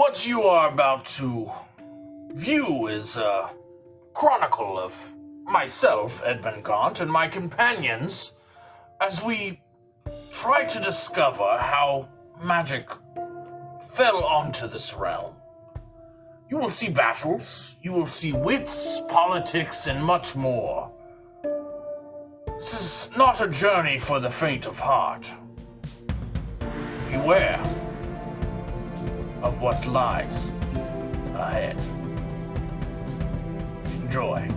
What you are about to view is a chronicle of myself, Edmund Gaunt, and my companions as we try to discover how magic fell onto this realm. You will see battles, you will see wits, politics, and much more. This is not a journey for the faint of heart. Beware of what lies ahead. Enjoy.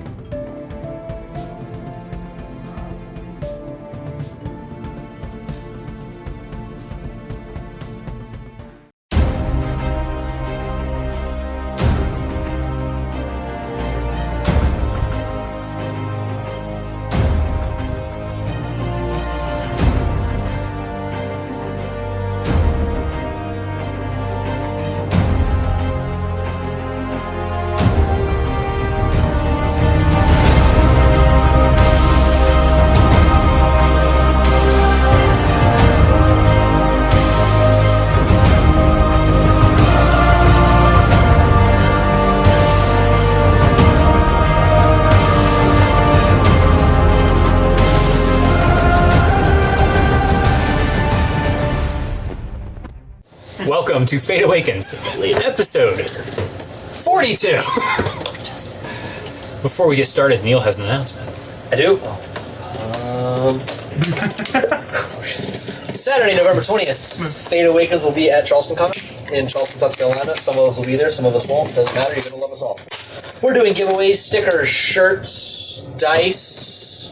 Welcome to Fate Awakens, episode 42. Before we get started, Neil has an announcement. I do? Saturday, November 20th, Fate Awakens will be at Charleston Comic in Charleston, South Carolina. Some of us will be there, some of us won't. Doesn't matter, you're going to love us all. We're doing giveaways, stickers, shirts, dice,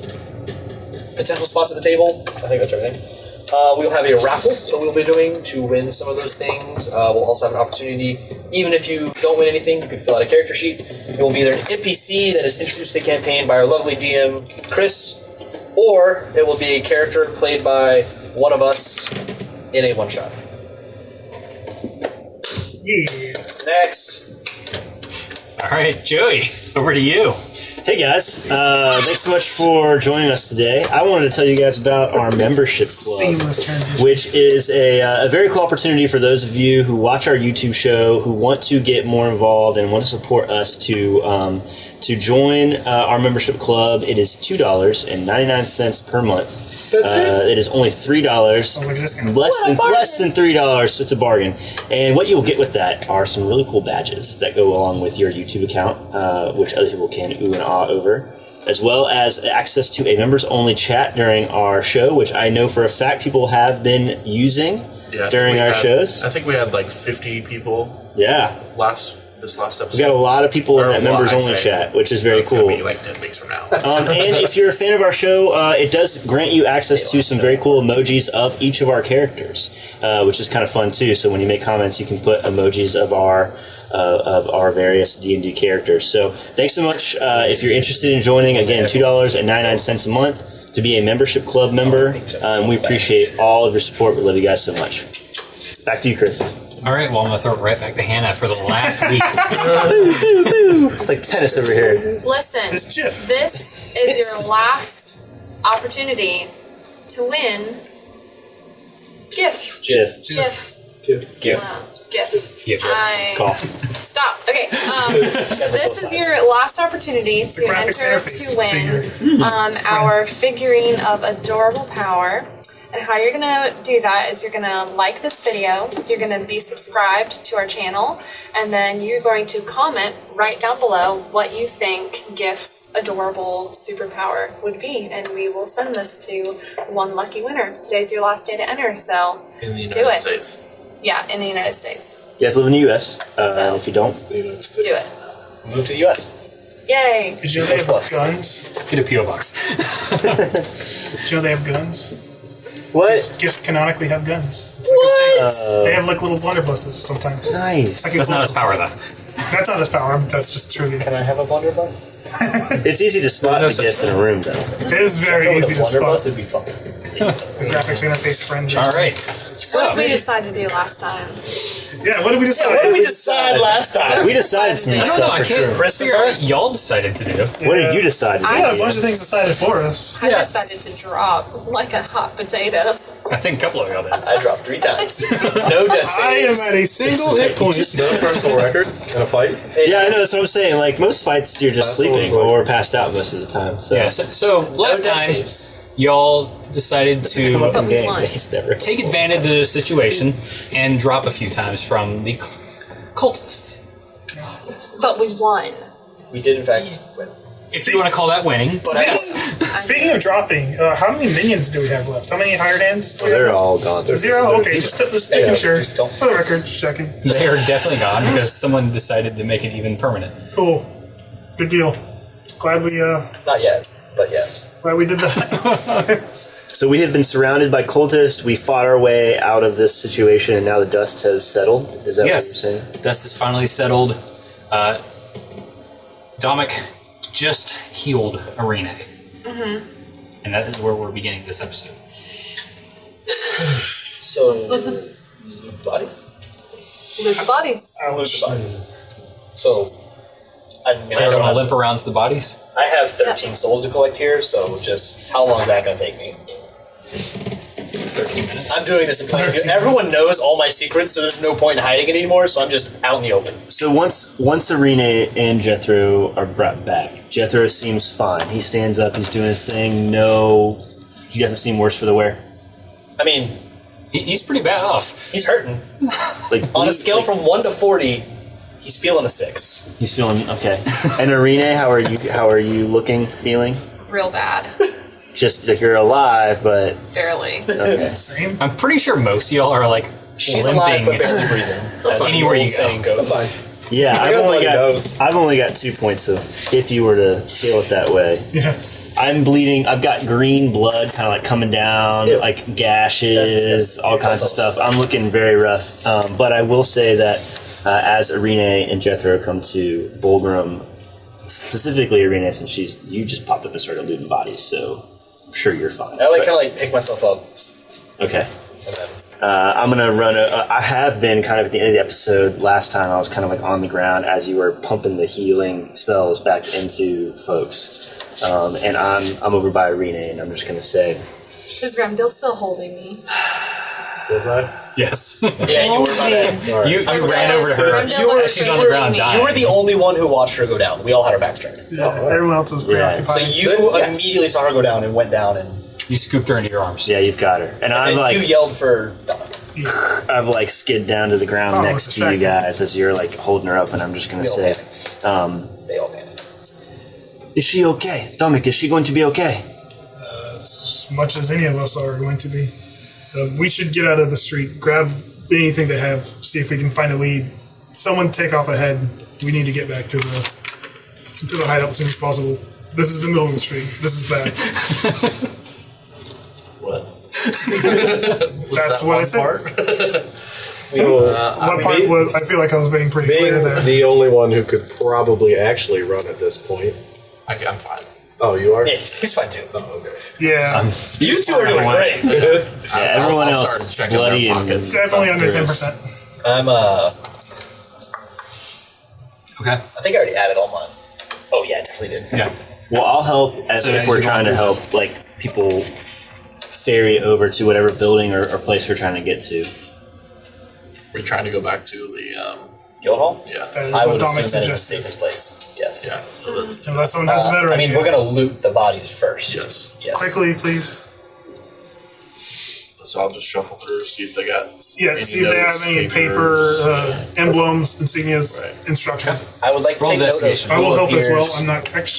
potential spots at the table. I think that's everything. We'll have a raffle that we'll be doing to win some of those things. We'll also have an opportunity, even if you don't win anything, you can fill out a character sheet. It will be either an NPC that is introduced to the campaign by our lovely DM, Chris, or it will be a character played by one of us in a one-shot. Yeah. Next. All right, Joey, over to you. Hey guys, thanks so much for joining us today. I wanted to tell you guys about our membership club, Seamless transition. which is a very cool opportunity for those of you who watch our YouTube show, who want to get more involved and want to support us to join our membership club. It is $2.99 per month. It is only $3, Sounds like a discount. less than $3. So it's a bargain. And what you'll get with that are some really cool badges that go along with your YouTube account, which other people can ooh and ah over, as well as access to a members-only chat during our show, which I know for a fact people have been using during our shows. I think we had like 50 people Yeah. this last episode. We got a lot of people in that members-only chat, which is very It's cool. gonna be like 10 weeks from now. And if you're a fan of our show, it does grant you access to some very cool emojis of each of our characters, which is kind of fun too. So when you make comments, you can put emojis of our various D&D characters. So thanks so much. If you're interested in joining, again, $2.99 a month to be a membership club member. We appreciate all of your support. We love you guys so much. Back to you, Chris. All right, well, I'm going to throw it right back to Hannah for the last week. It's like tennis over here. Listen, It's Jif. this is your last opportunity to win gift. Jiff. Gift. Wow. Gift. Gift. Coffee. Stop. Okay. So this is your last opportunity to graphics enter interface to win our figurine of adorable power. And how you're going to do that is you're going to like this video, you're going to be subscribed to our channel, and then you're going to comment right down below what you think Gift's adorable superpower would be, and we will send this to one lucky winner. Today's your last day to enter, so In the do United it. States. Yeah, in the United States. You have to live in the U.S. So- And if you don't, Do it. Move to the U.S. Yay! Did you know they have Plus. guns? Get a P.O. box. Did you know they have guns? what? Gifts canonically have guns. It's like a thing. They have like little blunderbusses sometimes. Nice. Like That's not his power, though. That's not his power. That's just trivia. Can I have a blunderbuss? It's easy to spot no the such gift in a room, though. It is very easy to spot. Blunderbuss would be fun. The graphics interface friendly. All right. What So, did we decide to do last time? Yeah, what did we decide? What did we decide last time? We decided some I I stuff don't know. I for can't sure. figure out what y'all decided to do. What did you decide to do? Yeah, a bunch of things decided for us. I decided to drop like a hot potato. I think a couple of y'all did. I dropped 3 times. No death I am saves. at a single hit point. Just no personal record in a fight. Yeah, I know. That's what I'm saying. Like most fights, you're just Last one was sleeping like- or passed out most of the time. So Yeah, so last death time, saves. y'all decided to But we won. It's never. take advantage of the situation and drop a few times from the cultist. But we won. We did, in fact, win. If you want to call that winning. Yes. Speaking of dropping, how many minions do we have left? How many hired hands do we have They're left? all gone. 0? Okay, just making sure. just don't- For the record, just checking. They are definitely gone because someone decided to make it even permanent. Cool. Good deal. Glad we Not yet, but yes. did that. So we have been surrounded by cultists. We fought our way out of this situation, and now the dust has settled. Is that Yes. what you're saying? Dust is finally settled. Dominic just healed Arena. And that is where we're beginning this episode. So, loot bodies? Loot the bodies. I'll loot the bodies. So, I mean, I We're don't going to have, limp around to the bodies. I have 13 souls to collect here, so just how long is that going to take me? 13 minutes. I'm doing this in plain view. 13. Everyone knows all my secrets, so there's no point in hiding it anymore, so I'm just out in the open. So once Arena and Jethro are brought back, Jethro seems fine. He stands up. He's doing his thing. No, he doesn't seem worse for the wear. I mean, He's pretty bad off. he's hurting. Like On a scale from 1 to 40, he's feeling a 6. he's feeling okay. And Arena, how are you? How are you looking? Feeling? Real bad. Just like you're alive, but Barely. okay. Same. I'm pretty sure most of y'all are like She's alive, but limping. barely breathing. As Anywhere the you old go. saying goes. Fine. Yeah, Everybody knows. I've only got 2 points of if you were to feel it that way. Yeah. I'm bleeding. I've got green blood kind of like coming down, Ew. like That's gashes, disgusting. all kinds of stuff. I'm looking very rough. But I will say that as Arena and Jethro come to Bulgrim, specifically Arena, since you just popped up and started looting bodies, so I'm sure you're fine. I like But- kind of like pick myself up. okay. And then, I'm gonna run. I have been kind of at the end of the episode. Last time I was kind of like on the ground as you were pumping the healing spells back into folks, and I'm over by Arena, and I'm just gonna say, Is Remdil still holding me? Was I? Yes. yeah, you were my man. You Remdil ran over to her Remdil was as she's on the favoring ground me. dying. You were the only one who watched her go down. We all had our backs turned. Yeah. Everyone else is Yeah. preoccupied. So you Yes. immediately saw her go down and went down, and You scooped her into your arms. "Yeah, you've got her." And I'm then like, you yelled for Donna. I've like skid down to the ground Oh, next to you distracting. guys as you're like holding her up, and I'm just gonna We all say, panicked. They all panicked. "Is she okay, Dominic? Is she going to be okay?" As much as any of us are going to be. We should get out of the street, grab anything they have, see if we can find a lead. Someone take off ahead. We need to get back to the hideout as soon as possible. This is the middle of the street. This is bad. What? That's what I said. What part me- was? I feel like I was being pretty clear Being there. the only one who could probably actually run at this point. I'm fine. Oh, you are? Yeah, he's fine too. Oh, okay. Yeah, You two are doing great. Yeah, everyone I'll else start is checking their bloody and pockets. definitely under 10%. I'm Okay. I think I already added all mine. Oh yeah, I definitely did. Yeah. Well, I'll help So if as we're you're trying to going help, like people ferry over to whatever building or place we're trying to get to. We're trying to go back to the Guildhall? yeah. That is I what would Dominic assume that is the suggested. safest place. Yes. Yeah. Unless someone has a better I mean, idea. we're gonna loot the bodies first. Yes. Yes. Quickly, please. So I'll just shuffle through, see if they got Yeah, any see if they have notes, any papers. paper, emblems, insignias, Right. instructions. I would like to Roll take note of investigation. I will who help as well. appears- I'm not guidance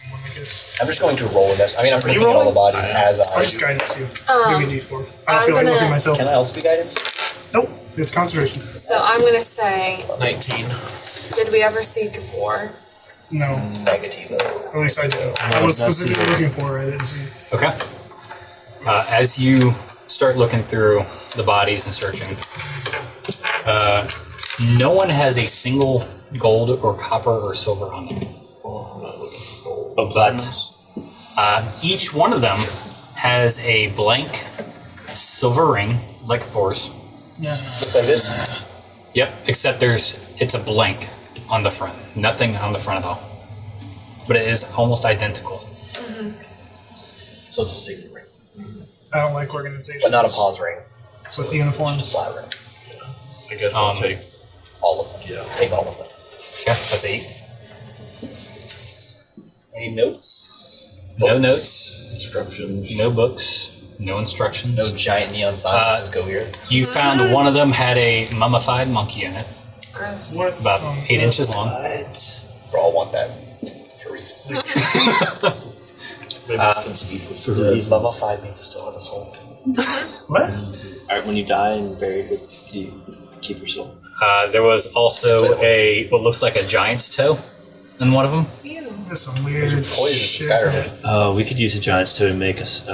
someone, I guess. I'm just going to roll with this. I mean, I'm you looking at all the rolling? bodies as I'll I. just guidance you. Give me a D4. I don't I'm feel like gonna- looking myself. Can I also be guided? Nope, it's concentration. So I'm gonna say, 19. did we ever see Gabor? No, Negativo. at least I did. I was specifically looking for it. I didn't see it. Okay. As you start looking through the bodies and searching, no one has a single gold or copper or silver on them. Oh, I'm not looking for gold. But each one of them has a blank silver ring, like Gabor's. Looks like this. Yep, except it's a blank on the front. Nothing on the front at all. But it is almost identical. So it's a secret ring. I don't like organizations. But not a pause ring. With uniforms. Flat ring. I guess I'll take all of them. Yeah. Take all of them. Okay, that's 8. Any notes? No notes. instructions. No books. No instructions. No giant neon sign that says go here. You found one of them had a mummified monkey in it. Gross. What? About 8 inches long. We all want that for reasons. Maybe it's been speed for reasons. Mummified means it still has a soul. What? Alright, when you die and buried, do you keep your soul? There was also what looks like a giant's toe in one of them. Ew. There's some weird poison shit. Skyrim. We could use a giant's toe to make us.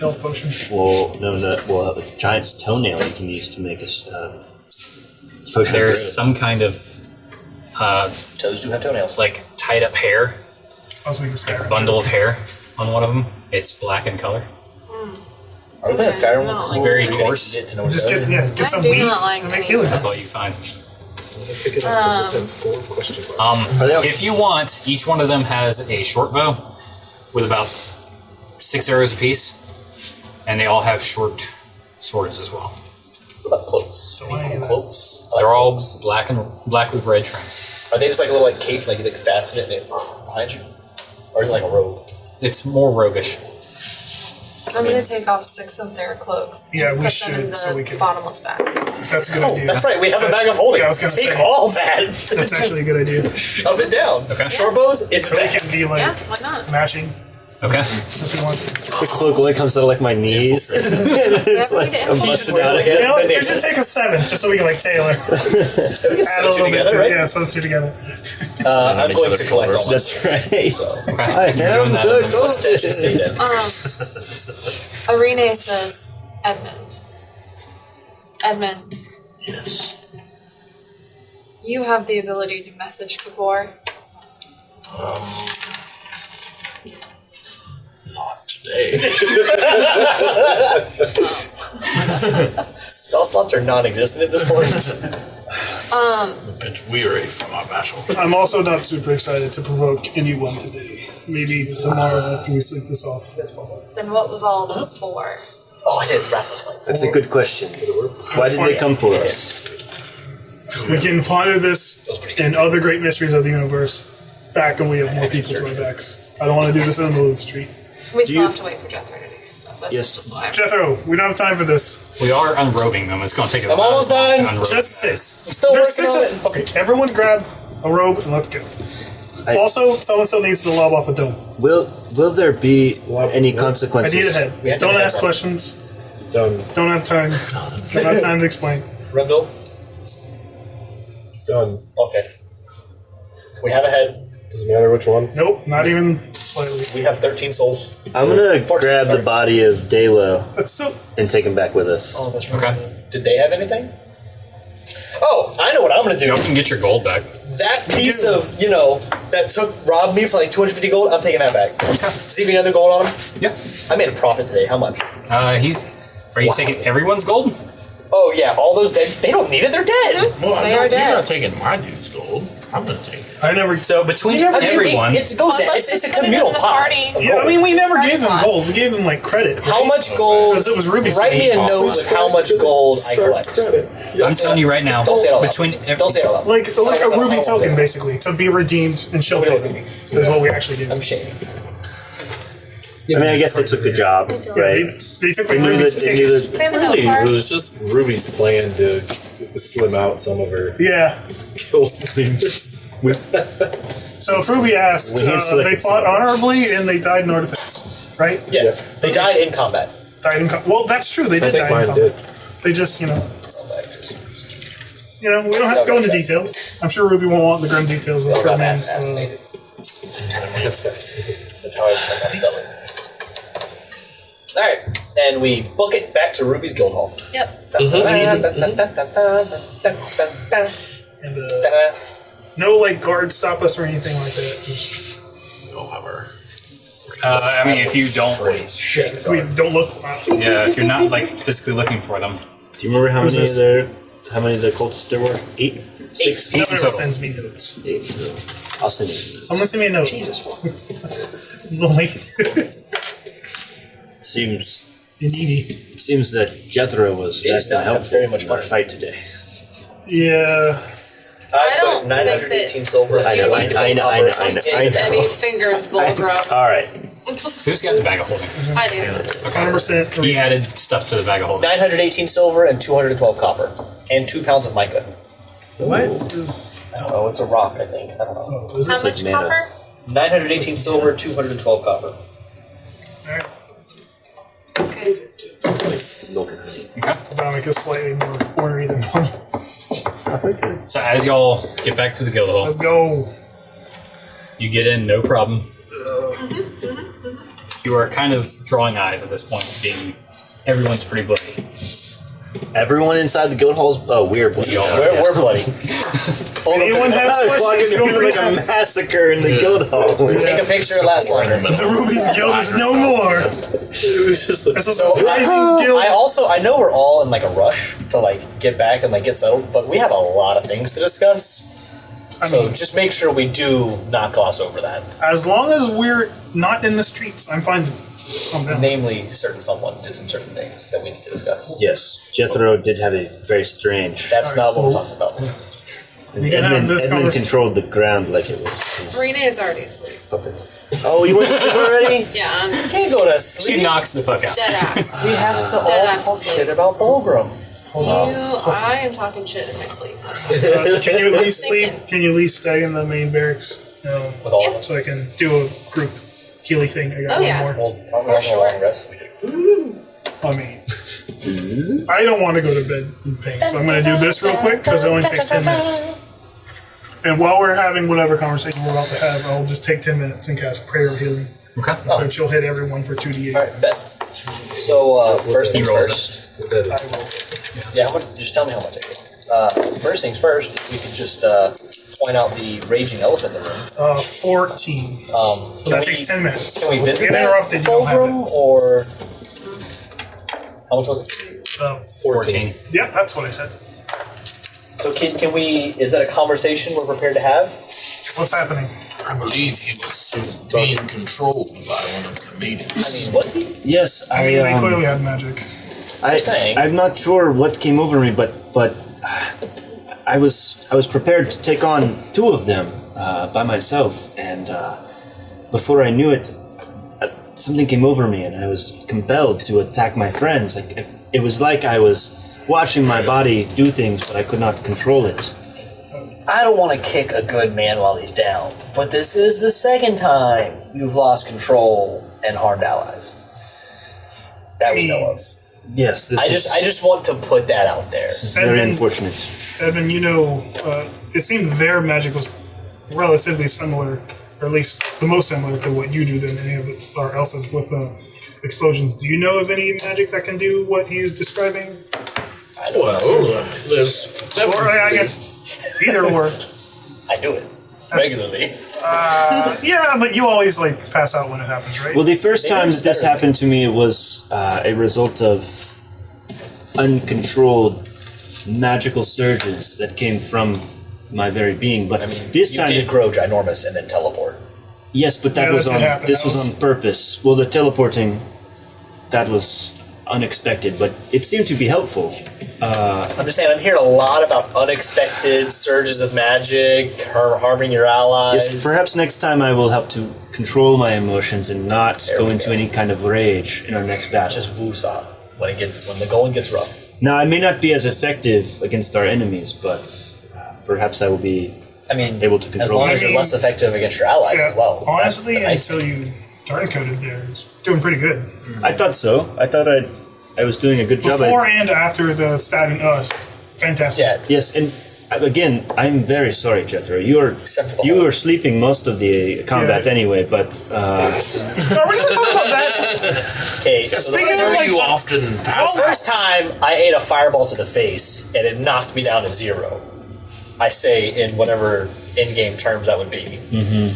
Health potion. Well, no. Well, a giant's toenail you can use to make us. Potion of There's growth. some kind of Toes do have toenails. like tied up hair, I was making like Skyrim. a bundle of hair on one of them. It's black in color. Are we playing Skyrim? No. Cool. Very We're gonna coarse. Get to know Just each other. get I some do wheat not like and make any healing. That's all you find. Pick it up. Does it have 4 question marks? If you want, each one of them has a short bow with about 6 arrows apiece, and they all have short swords as well. What about cloaks? why Any not? cool cloaks? I like They're all cloaks. black with red trim. Are they just like a little like cape, like you like fasten it and it behind you? Or is it like a robe? It's more roguish. I'm gonna take off 6 of their cloaks. Yeah, we put them should, in the so we can- bottomless bag. That's a good idea. That's right, we have a bag of holding. Yeah, I was gonna Take say. all that. That's actually a good idea. Shove it down. Okay. Short bows, it's So we back. can be like Yeah, why not? matching Okay. if you want to. The cloak only comes out of like my knees. It's like I'm busted out of You it. know what? We should take a 7 just so we can like tailor. We can Add a sew two little bit together, to right? Yeah, sew 2 together. I'm going to collect all my That's right. so. Okay. I You're am doing that. the Let's just stay dead. Arene says Edmund. Edmund, Yes. you have the ability to message Kabor. Not today. Spell slots are non-existent at this point. I'm a bit weary from our battle. I'm also not super excited to provoke anyone today. Maybe tomorrow after we sleep this off. Then what was all of this for? Oh, I did Raffles fight. That's a good question. Why did they come for us? We can ponder this and other great mysteries of the universe back when we have more people to our backs. I don't want to do this in the middle of the street. We still you- have to wait for Jethro to do stuff. That's Yes. just what I'm... Jethro, we don't have time for this. We are unrobing them. It's going to take a I'm while almost to done. unrobe Just them. 6. I'm still There's working on 6 Okay, everyone grab a robe and let's go. Also, someone still needs to lob off a dome. Will there be any I consequences? need a head. We have to Don't have ask one. questions. Done. Don't have time. Don't have time to explain. Rendell? Done. Okay. We have a head. Doesn't matter which one. Nope, not even slightly. We have 13 souls. I'm gonna 14, grab sorry. the body of Dalo That's still. and take him back with us. Oh, that's right. Okay. Did they have anything? Oh, I know what I'm gonna do. You can get your gold back. That piece of, that robbed me for like 250 gold, I'm taking that back. See if you have another gold on him? Yeah. I made a profit today. How much? Are you taking everyone's gold? Oh, yeah, all those dead. They don't need it, they're dead. Well, They are You're dead. not taking my dude's gold. I'm gonna take it. I never. So between You never everyone, It goes down. Let's It's just a put it in communal the pot. party. Yeah, I mean, we never Party gave them pot. gold. We gave them like credit. How much gold? Because it was Ruby's Write me a credit. note with how much gold I collect. I'm telling you right now, Don't say it out loud. between Don't say it out loud. Like a Ruby token, basically, to be redeemed and she'll Nobody pay look them. at me. Is what we actually did. I'm shaming. I mean, I guess they took the job, Yeah, right? they took They like knew Ruby's that. They knew ticket. that. We have a note Really, card. it was just Ruby's plan to slim out some of her Yeah. gold fingers. So if Ruby asked, We hand selected they fought someone. honorably and they died in our defense, right? Yes. They died in combat. Died in well, that's true. They I did think die in mine combat. did. They just, we don't have to go into details. I'm sure Ruby won't want the grim details of They her got man's. assassinated. That's how I spell it. Alright, and we book it back to Ruby's Guild Hall. Yep. And no like guards stop us or anything like that. Just, We'll have her. I mean, if you don't, we don't look. yeah, if you're not like physically looking for them, Do you remember how Who's many this? how many of the cultists there were? 8? 6? No in one total. sends me notes. 8. I'll send you. Someone send me a note. Jesus fuck. Lonely. Seems that Jethro was It less does than not have helpful very much in our money. fight today. Yeah. I don't put 918 think silver. that you need to I know. any fingers, Bullgrum. All right. Who's got the bag of holding? I do. 100%. He added stuff to the bag of holding. 918 silver and 212 copper. And 2 pounds of mica. What is? I don't know, it's a rock, I think. I don't know. Oh, is How it? much mana. copper? 918 silver, 212 copper. Alright. Okay. I'll make it slightly more ornery than one. So as y'all get back to the guild hall, Let's go. you get in, no problem. You are kind of drawing eyes at this point, being everyone's pretty bloody. Everyone inside the guild hall is weird. We're bloody. Anyone has questions, feel free like to a ask. massacre in the guild hall. Take a picture, it lasts longer. The Ruby's Guild is no more. That's a surprising guild. I know we're all in like a rush to like get back and like get settled, but we have a lot of things to discuss. So just make sure we do not gloss over that. As long as we're not in the streets, I'm fine to calm down. Namely, someone did some certain things that we need to discuss. Yes, Jethro did have a very strange. That's not what we're talking about. We can have this Edmund conversation. controlled the ground like it was. Rena is already asleep. Oh, you went to sleep already? Yeah, I'm Can't go to sleep. She knocks the fuck out. dead ass. We have to Dead all ass talk asleep. shit about Fulgrim. I am talking shit in my sleep. Can you at least sleep? Thinking. Can you at least stay in the main barrics? With all Yeah. of us. So I can do a group healy thing. I got Oh, one yeah. more. Well, tell me For how sure. long rest we did. I mean, I don't want to go to bed in pain, so I'm going to do this real quick because it only takes 10 minutes. And while we're having whatever conversation we're about to have, I'll just take 10 minutes and cast Prayer of Healing, Okay. which will hit everyone for 2d8. Alright, bet. So, first things He rolls first. I will. Yeah, just tell me how much I get. First things first, we can just point out the raging elephant in the room. 14. Can That we- takes 10 minutes. Can we visit Get that interrupted, you don't have Fulgrim, it. or how much was it? 14. Yep, that's what I said. So can we? Is that a conversation we're prepared to have? What's happening? I believe he was being controlled by one of the maidens. I mean, was he? Yes, I mean, they clearly had magic. saying. I'm not sure what came over me, but I was prepared to take on 2 of them by myself, and before I knew it, something came over me, and I was compelled to attack my friends. It was like I was watching my body do things, but I could not control it. I don't want to kick a good man while he's down, but this is the second time you've lost control and harmed allies that we know of. Yes, this I just want to put that out there. is very Edmund- unfortunate. Edmund, you know, it seemed their magic was relatively similar, or at least the most similar to what you do than any of our else's with explosions. Do you know of any magic that can do what he's describing? Well, there's definitely. Or I guess either or. I do it regularly. Yeah, but you always like pass out when it happens, right? Well, the first Maybe time it's that this better. happened to me was a result of uncontrolled magical surges that came from my very being. But this You time, did grow ginormous and then teleport. yes, but that Yeah, was that on. did happen. This That was was- on purpose. Well, the teleporting, that was unexpected, but it seemed to be helpful. I'm just saying, I'm hearing a lot about unexpected surges of magic, harming your allies. Yes, perhaps next time I will help to control my emotions and not There go we into go. any kind of rage in our next battle. Just woosah when the going gets rough. Now, I may not be as effective against our enemies, but perhaps I will be I mean, able to as control long it. as you're less effective against your allies yeah, as well. honestly, That's the nice until you turn coded there, it's doing pretty good. I thought so. I thought I was doing a good job. Before and after the stabbing us, fantastic. Yeah, Yes, and again, I'm very sorry, Jethro. You Except for the were hole. sleeping most of the combat Yeah. anyway, but Are we gonna talk about that? okay. So Speaking the of, Where you like, often pass out. first time I ate a fireball to the face and it knocked me down to 0. I say in whatever in-game terms that would be. Mm-hmm.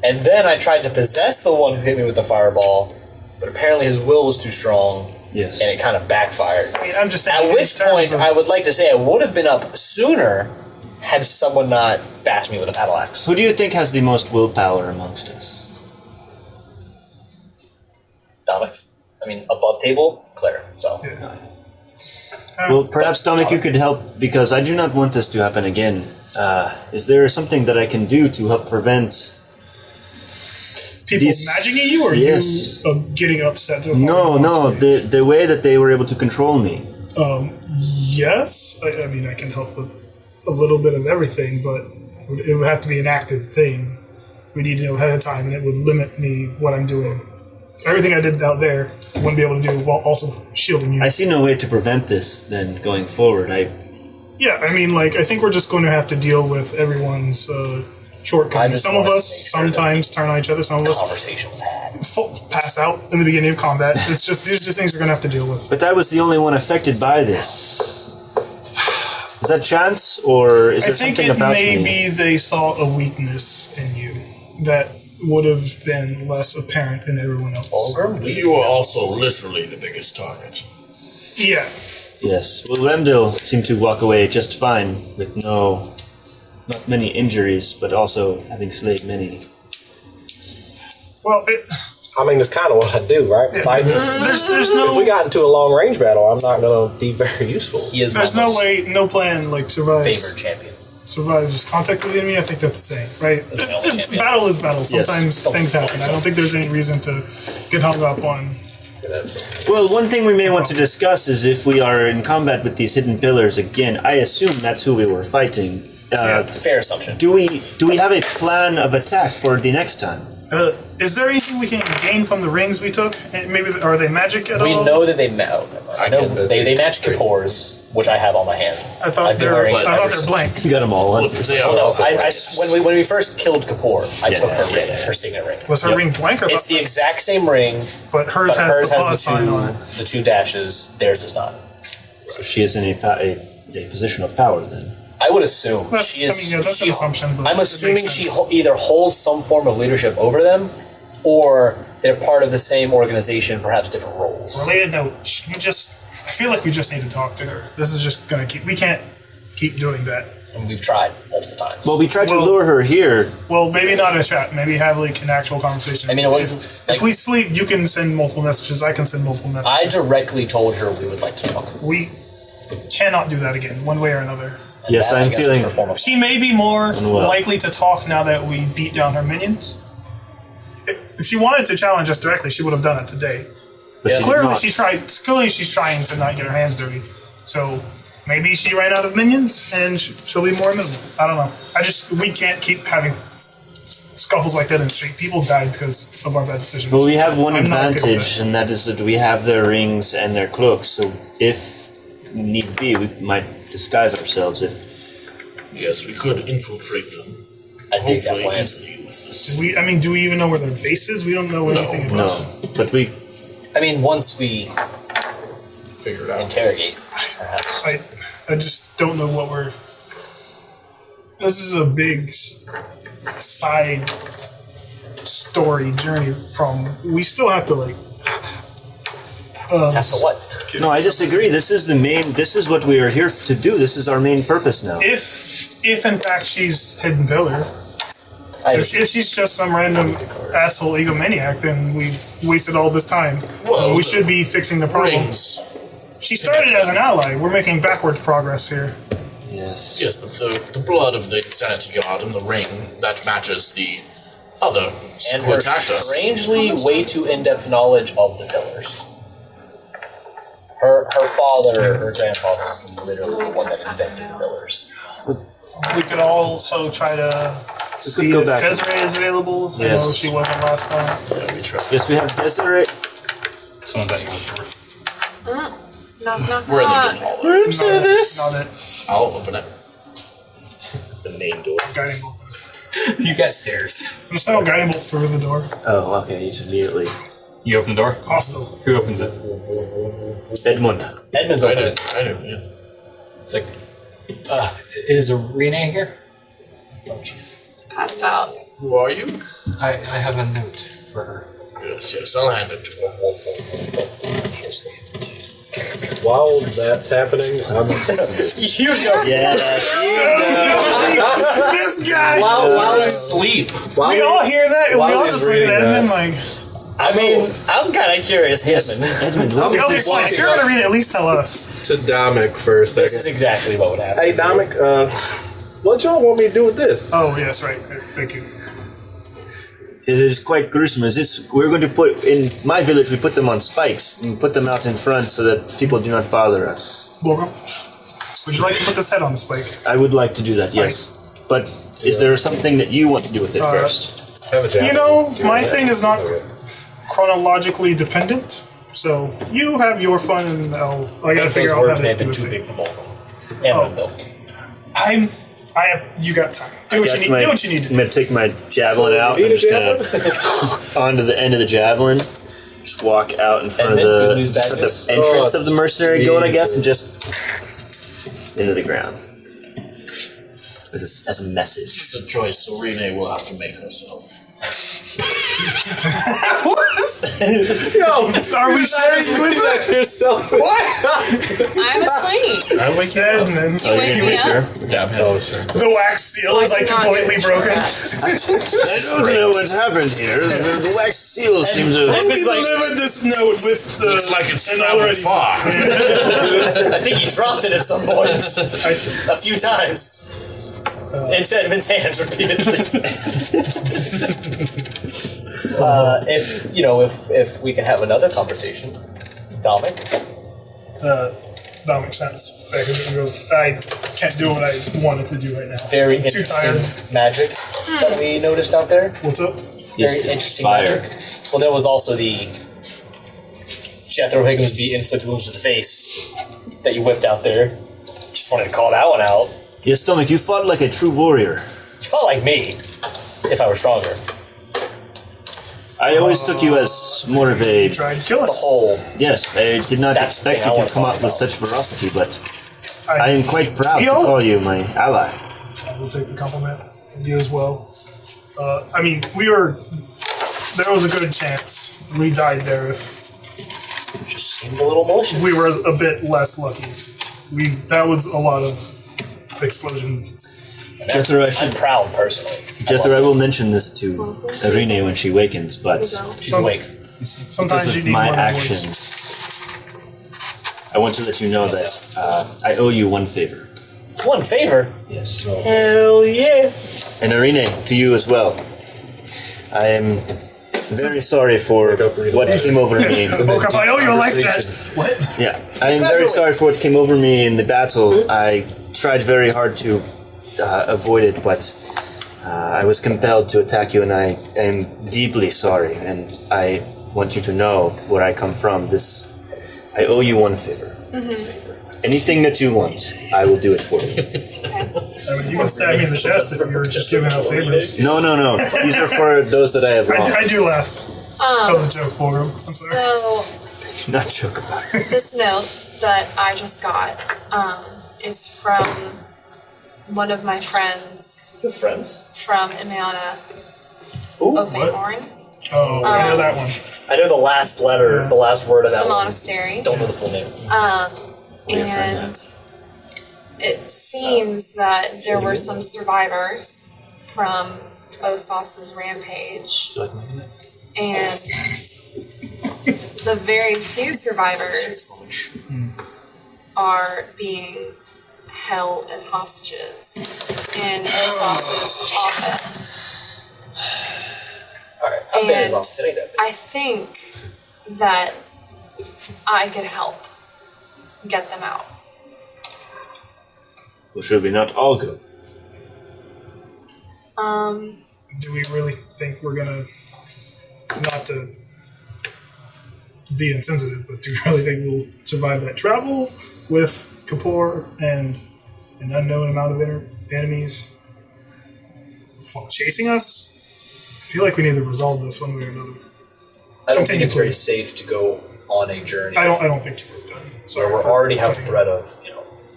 And then I tried to possess the one who hit me with the fireball, but apparently his will was too strong. yes. And it kind of backfired. I mean, I'm just saying. At in which terms point, of- I would like to say I would have been up sooner had someone not bashed me with a battle axe. Who do you think has the most willpower amongst us? Dominic? above table, Claire. So. Well, perhaps Dominic, you could help because I do not want this to happen again. Is there something that I can do to help prevent people magic at you, or yes. you getting upset? No. The way that they were able to control me. Yes. I can help with a little bit of everything, but it would have to be an active thing. We need to know ahead of time, and it would limit me what I'm doing. Everything I did out there, I wouldn't be able to do while also shielding you. I see no way to prevent this then going forward. I think we're just going to have to deal with everyone's shortcomings. Some of us sometimes turn on each other. Some of us conversation was had. Pass out in the beginning of combat. These are just things we're going to have to deal with. But I was the only one affected by this. Is that chance, or is there something about me? I think maybe they saw a weakness in you that would have been less apparent in everyone else. You are also literally the biggest target. Yeah. Yes. Well, Remdil seemed to walk away just fine with not many injuries, but also having slayed many. Well, it's kind of what I do, right? Yeah. Fighting. If we got into a long range battle, I'm not going to be very useful. There's no plan survives. Favored champion. Survives contact with the enemy. I think that's the same, right? Battle is battle. Sometimes things happen. I don't think there's any reason to get hung up on. Well, one thing we may want to discuss is if we are in combat with these hidden pillars again. I assume that's who we were fighting. Fair assumption. Do we have a plan of attack for the next time? Is there anything we can gain from the rings we took? Maybe are they magic at all? We know that they match Kippur's, which I have on my hand. I thought they're blank. You got them all. When we first killed Kippur, I took her ring, her signet ring. Was her ring blank? It's the exact same ring, but hers has the plus sign on it. The two dashes. Theirs does not. So she is in a position of power then. I would assume that's an assumption. But I'm assuming she either holds some form of leadership over them, or they're part of the same organization, perhaps different roles. Related note: I feel like we just need to talk to her. This is just gonna we can't keep doing that. And we've tried multiple times. Well, we tried to lure her here. Well, maybe not in a chat. Maybe have an actual conversation. It wasn't. If we sleep, you can send multiple messages. I can send multiple messages. I directly told her we would like to talk. We cannot do that again, one way or another. And yes, I'm feeling. She may be more likely to talk now that we beat down her minions. If she wanted to challenge us directly, she would have done it today. But clearly, she's trying to not get her hands dirty. So maybe she ran out of minions and she'll be more amenable. I don't know. We can't keep having scuffles like that in the street. People died because of our bad decisions. Well, we have one advantage, and that is that we have their rings and their cloaks. So if need be, we might disguise ourselves. Yes, we could infiltrate them. I think that plan. Easily with this. Do we even know where their base is? We don't know anything about it. But we. Once we figure it out, interrogate, perhaps. I just don't know what we're. This is a big side story journey from. We still have to As to what? No, I disagree. This is what we are here to do. This is our main purpose now. If in fact she's hidden pillar, if she's just some random asshole egomaniac, then we've wasted all this time. Well, we should be fixing the problem. She started as an ally. We're making backwards progress here. Yes. Yes, but the blood of the Insanity God in the ring, that matches the other and who her attacked us. strangely way too in-depth knowledge of the pillars. Her father, her grandfather, was literally the one that invented the pillars. We could also try to see if Desiree is available. Yes. I know she wasn't last time. Yeah, we tried. Yes, we have Desiree. Someone's at your door. Knock. We're in the good hall. Room service. Not it. I'll open it. The main door. Guiding bolt. You got stairs. There's no guiding bolt through the door. Oh, okay. You should immediately. You open the door? Hostile. Who opens it? Edmund. Edmund's I open. did, yeah. It's like, is Arena here? Oh, jeez. Passed out. Who are you? I have a note for her. Yes, I'll hand it to her. While that's happening, You know. Yes. This guy. While he's Sleep. We all hear that, and we all he's just look at reading Edmund like. I mean, I'm kind of curious, Edmund. Edmund, what Okay, is fine. If you're gonna read it, at least tell us. To Dominic for a second. This is exactly what would happen. Hey, Dominic, what y'all want me to do with this? Oh yes, right. Thank you. It is quite gruesome. We're going to put in my village. We put them on spikes and put them out in front so that people do not bother us. Borgo, would you like to put this head on the spike? I would like to do that, yes. But is there something that you want to do with it first? Have a javelin. You know, my Okay. thing is not Okay. chronologically dependent. So you have your fun, and I gotta figure out how to may have do been it. too big for Borgo. And Bill. You got time. Do what you need. Do what you need to I'm do. going to take my javelin out need and a just gonna onto the end of the javelin. Just walk out in front of Edmund, the good news, bad just at news? the entrance of the mercenary guild, I guess, and Jesus. just into the ground. As a message. It's a choice Serena will have to make herself. Yo, Are we sharing with us? yourself? What? I'm asleep. I wake you up. Edmund. You wake me up. Oh, sure. The wax seal is like Not completely good. broken. I don't know what's happened here. The wax seal seems to. Who delivered this note with the? Looks like it's an traveled already- far. I think he dropped it at some point. A few times. Into Edmund's hands repeatedly. If we can have another conversation, Dominic. Dominic snaps back and goes, I can't do what I wanted to do right now. Very Too tired. interesting magic that we noticed out there. What's up? Very interesting fire. magic. Well, there was also the Jethro Higgins be inflict wounds to the face that you whipped out there. Just wanted to call that one out. Yes, Dominic, you fought like a true warrior. You fought like me, if I were stronger. I always took you as more of a. Tried to kill The us. whole. Yes, I did not That's the expect thing I you wanna to come talk up with about. such ferocity, but I am quite proud to Yo. call you my ally. I will take the compliment. You as well. I mean, there was a good chance we died there if Just seemed a little malicious. we were a bit less lucky. That was a lot of explosions. Jethro, I'm proud, personally. Jethro, I will mention this to Irene when she wakens, but She's awake. Sometimes because you of need my more than actions, I want to let you know that I owe you one favor. One favor. Yes. Hell yeah. And Irene, to you as well. I am very sorry for what came over me. Woke up, I owe you a life debt. What? Yeah, I am very sorry for what came over me in the battle. I tried very hard to avoid it, but I was compelled to attack you, and I am deeply sorry. And I want you to know where I come from. I owe you one favor. This favor. Anything that you want, I will do it for you. I mean, you can stab me in the chest if you were just giving out favors. No. These are for those that I have wronged. I do laugh. That was a joke, Borgo. I'm sorry. So Not joke about it. this note that I just got is from one of my friends Good friends. from Imeana Ooh, Ophehorn, Oh, I know that one. I know the last letter, the last word of that the one. monastery. Don't know the full name. And it seems that there were some survivors from Osas's rampage. And the very few survivors are being held as hostages in Osas's office. Alright, how bad is And office? It ain't that big. I think that I could help get them out. Well, should we not all go? Do we really think we're gonna, not to be insensitive, but do you really think we'll survive that travel with Kapoor and an unknown amount of enemies chasing us? I feel like we need to resolve this one way or another. I don't think Continue, it's very please. safe to go on a journey I don't think you would. where we already have a threat of,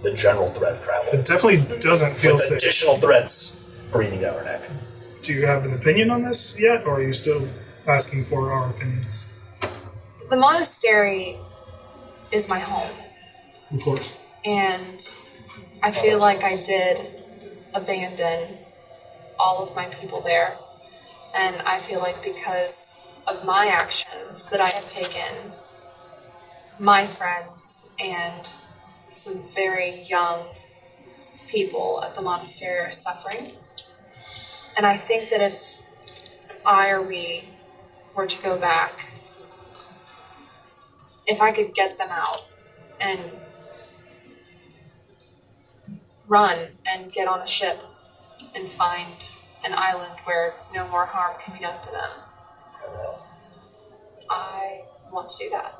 the general threat of travel. It definitely doesn't feel With safe. additional threats breathing down our neck. Do you have an opinion on this yet, or are you still asking for our opinions? The monastery is my home, Of course. and I feel like I did abandon all of my people there. And I feel like because of my actions that I have taken, my friends and some very young people at the monastery are suffering. And I think that if I or we were to go back, if I could get them out and run and get on a ship and find an island where no more harm can be done to them, I want to do that.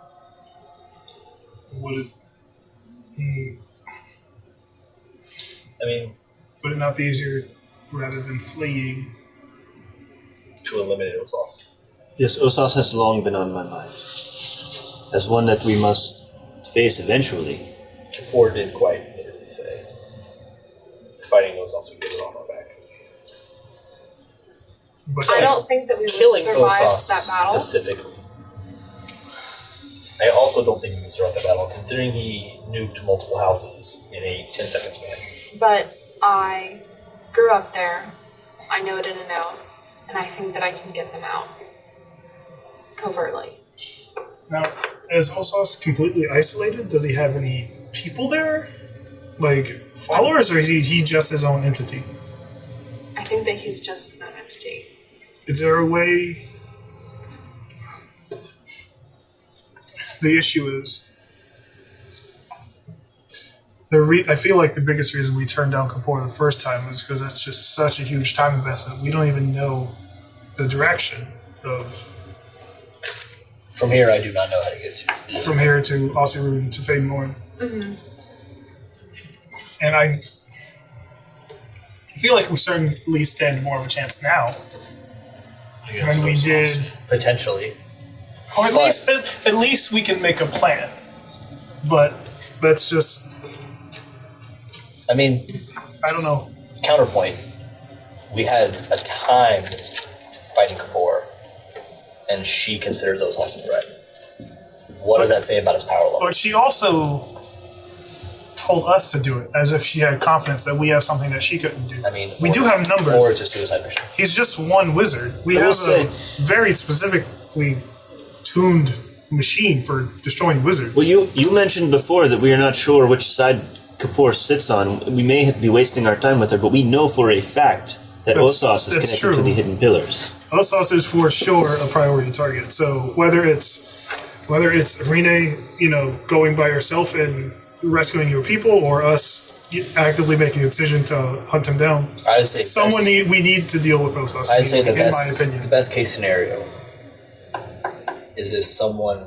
Would it? I mean, Would it not be easier rather than fleeing? to eliminate Osos. Yes, Osos has long been on my mind. As one that we must face eventually. Kapor did quite literally say, fighting Osos would get it off our back. But I don't think that we would Killing survive Osos that battle. specifically. I also don't think we would survive the battle, considering he nuked multiple houses in a 10-second span. But I grew up there. I know it in and out. And I think that I can get them out covertly. now, is Osos completely isolated? Does he have any people there? Like followers, or is he just his own entity? I think that he's just his own entity. Is there a way? The issue is I feel like the biggest reason we turned down Kapor the first time was because that's just such a huge time investment. We don't even know the direction of From here, I do not know how to get to. from here to Ossirun to Fade Norn. Mm-hmm. And I feel like we certainly stand more of a chance now than we did. Potentially. Or at least we can make a plan. But that's just, I mean, I don't know. counterpoint. We had a time fighting Kapor, and she considers Osos a threat. What does that say about his power level? But she also told us to do it, as if she had confidence that we have something that she couldn't do. I mean, we do have numbers. Or it's a suicide mission. He's just one wizard. We have a very specifically tuned machine for destroying wizards. Well, you mentioned before that we are not sure which side Kapor sits on. We may be wasting our time with her, but we know for a fact that Osos is connected true. to the hidden pillars. Osos is for sure a priority target. So whether it's Rene, going by herself and rescuing your people, or us actively making a decision to hunt him down, I'd say we need to deal with Osos. I'd say in my opinion. the best case scenario is if someone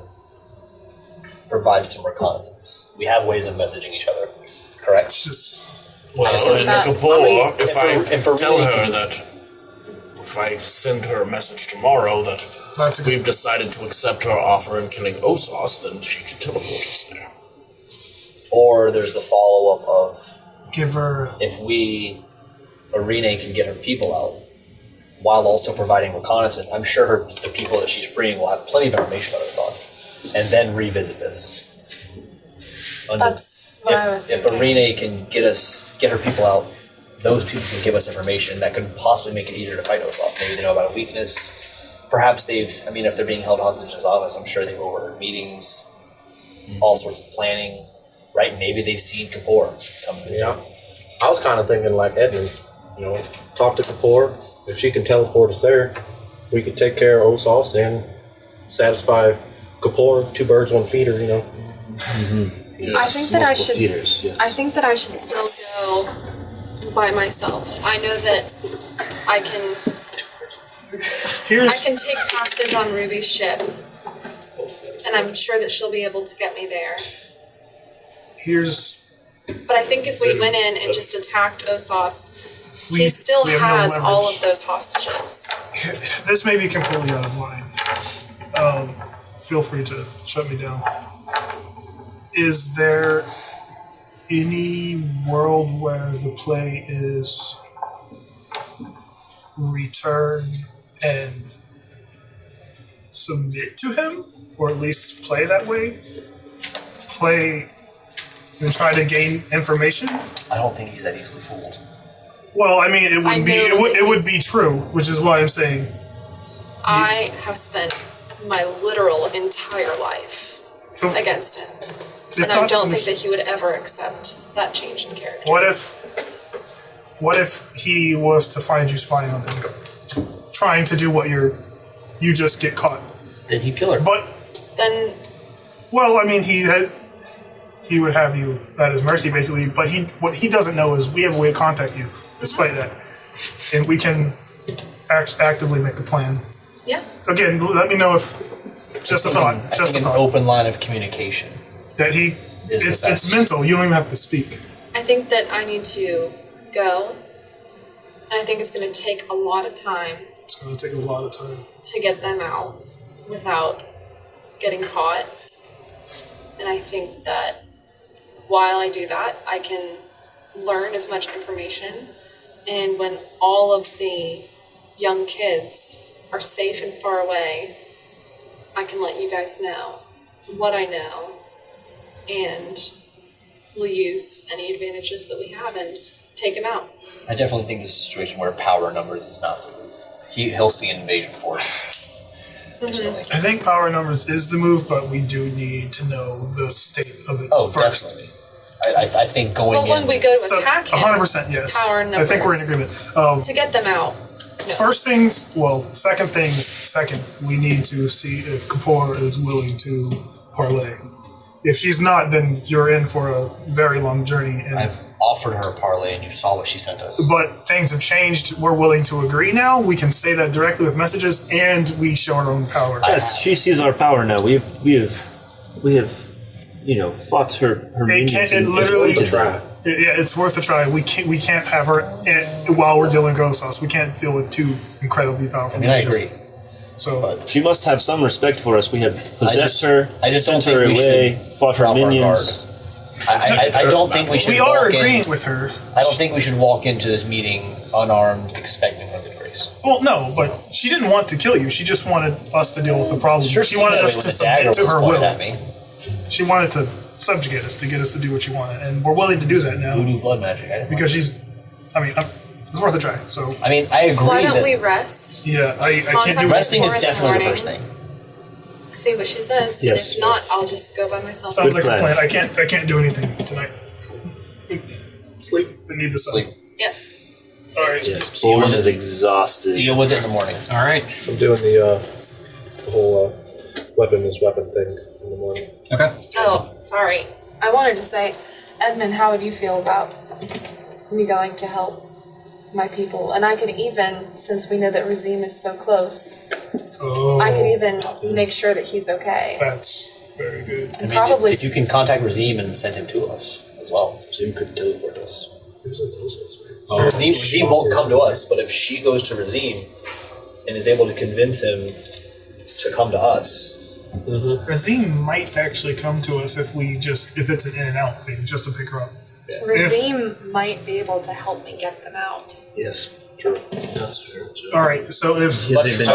provides some reconnaissance. We have ways of messaging each other, correct? It's just Well, in Kapor, if I tell Rene her that if I send her a message tomorrow that that's a good. we've decided to accept her offer in killing Osos, then she can teleport us there. Or there's the follow-up of Give her. if Rene can get her people out while also providing reconnaissance, I'm sure the people that she's freeing will have plenty of information about Osos, and then revisit this. That's what I was If thinking. Rene can get her people out, those people can give us information that could possibly make it easier to fight Osos. Maybe they know about a weakness. Perhaps if they're being held hostage in his office, I'm sure they've ordered meetings, all sorts of planning, right? Maybe they've seen Kapor come to Yeah. I was kind of thinking like Edmund, talk to Kapor. If she can teleport us there, we could take care of Osos and satisfy Kapor. 2 birds, 1 feeder, Yes. I think that I should. Feeders, yeah. I think that I should still go by myself. I know that I can take passage on Ruby's ship, and I'm sure that she'll be able to get me there. But I think if we went in and just attacked Osos, he still we have no has all leverage. of those hostages. This may be completely out of line. Feel free to shut me down. Is there any world where the play is return and submit to him, or at least play that way? Play and try to gain information? I don't think he's that easily fooled. Well, I mean, it would be true, which is why I'm saying I have spent my literal entire life against him. And I don't think that he would ever accept that change in character. What if he was to find you spying on him? Trying to do what you just get caught. Then he'd kill her. But Then well, I mean, he would have you at his mercy, basically. But what he doesn't know is we have a way to contact you, despite that, and we can actively make a plan. yeah. Again, let me know if just a thought. Just a an thought. open line of communication. That it's mental. You don't even have to speak. I think that I need to go. And I think it's going to take a lot of time It's going to take a lot of time. to get them out without getting caught. And I think that while I do that, I can learn as much information. And when all of the young kids are safe and far away, I can let you guys know what I know. And we'll use any advantages that we have and take him out. I definitely think this is a situation where power numbers is not the move. He'll see an invasion force. I think power numbers is the move, but we do need to know the state of it first. Definitely. I think going Well, when we go to attack him, 100% yes. power I think we're in numbers. agreement. To get them out. Second, we need to see if Kapoor is willing to parlay. If she's not, then you're in for a very long journey. And I've offered her a parlay, and you saw what she sent us. But things have changed. We're willing to agree now. We can say that directly with messages, and we show our own power. Yes, she sees our power now. We have, fought her minions. It literally. It's worth a try. Yeah, it's worth a try. We can't have her while we're dealing with ghost sauce. We can't deal with two incredibly powerful. I mean, mages. I agree. So she must have some respect for us. We have possessed her. I just don't sent her think we away, should fought her drop our minions. I don't think we should. We are agreeing with her. I don't think we should walk into this meeting unarmed, expecting her to grace. Well, no, but she didn't want to kill you. She just wanted us to deal with the problem. Sure, she wanted us to submit to her will. At me. She wanted to subjugate us, to get us to do what she wanted, and we're willing to do that now. Voodoo blood magic. Because she's. It's worth a try. So. I mean, I agree. Why don't we rest? Yeah, I can't do. Resting is definitely the first thing. See what she says. Yes. And if not, I'll just go by myself. Sounds Good like plan. a plan. I can't do anything tonight. Sleep. I need the sun. Sleep. Yep. All right. Yes, Bourne is exhausted. Deal with it in the morning. All right. I'm doing the whole weapon is weapon thing in the morning. Okay. Oh, sorry. I wanted to say, Edmund, how would you feel about me going to help my people? And I could even, since we know that Razim is so close, I could even make sure that he's okay. That's very good. And probably if you can contact Razim and send him to us as well. Razim could teleport us. Razim won't come to us, but if she goes to Razim and is able to convince him to come to us. Razim might actually come to us if it's an in and out thing, just to pick her up. Razim might be able to help me get them out. Yes. True. That's true. All right. So if So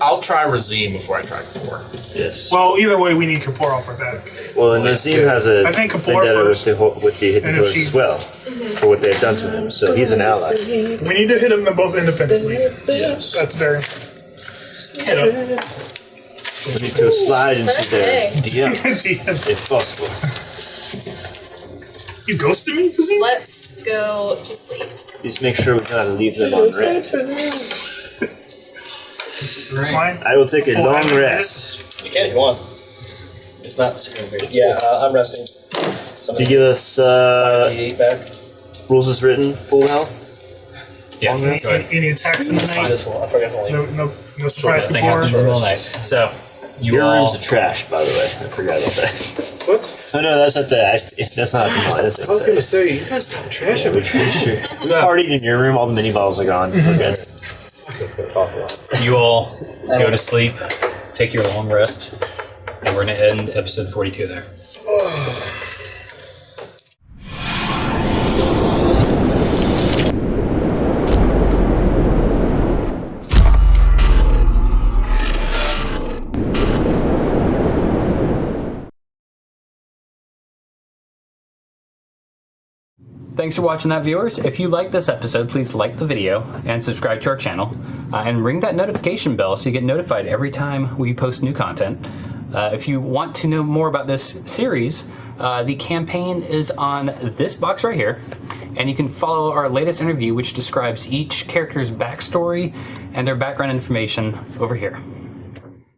I'll try Razim before I try Kapoor. Yes. well, either way, we need Kapoor off our back. Well, and Nazim has a I think Kapoor vendetta first. with the Hidden And if Ghost she- as well for what they've done to him. So he's an ally. We need to hit them both independently. Yes. That's very important. Hit them. We need to slide into their Okay. DMs if possible. You ghosted me, Razim? Let's go to sleep. Please make sure we gotta leave them on red. That's fine. I will take a long rest. You can if you want. It's not super information. Yeah, I'm resting. Do you give us 8 back. rules as written, full health? Yeah. Go ahead. Any attacks in the I night? forgot it's only. No surprise Thing happens Kapoor. all night. So you Your all. room's a trash, by the way. I forgot about that. What? Oh no, that's not that's not the line. I was gonna say, you guys stop trashing me. We partied in your room. All the mini bottles are gone. We're good. That's gonna cost a lot. You all go to sleep, take your long rest, and we're going to end episode 42 there. Thanks for watching that, viewers. If you like this episode, please like the video and subscribe to our channel. And ring that notification bell so you get notified every time we post new content. If you want to know more about this series, the campaign is on this box right here. And you can follow our latest interview, which describes each character's backstory and their background information over here.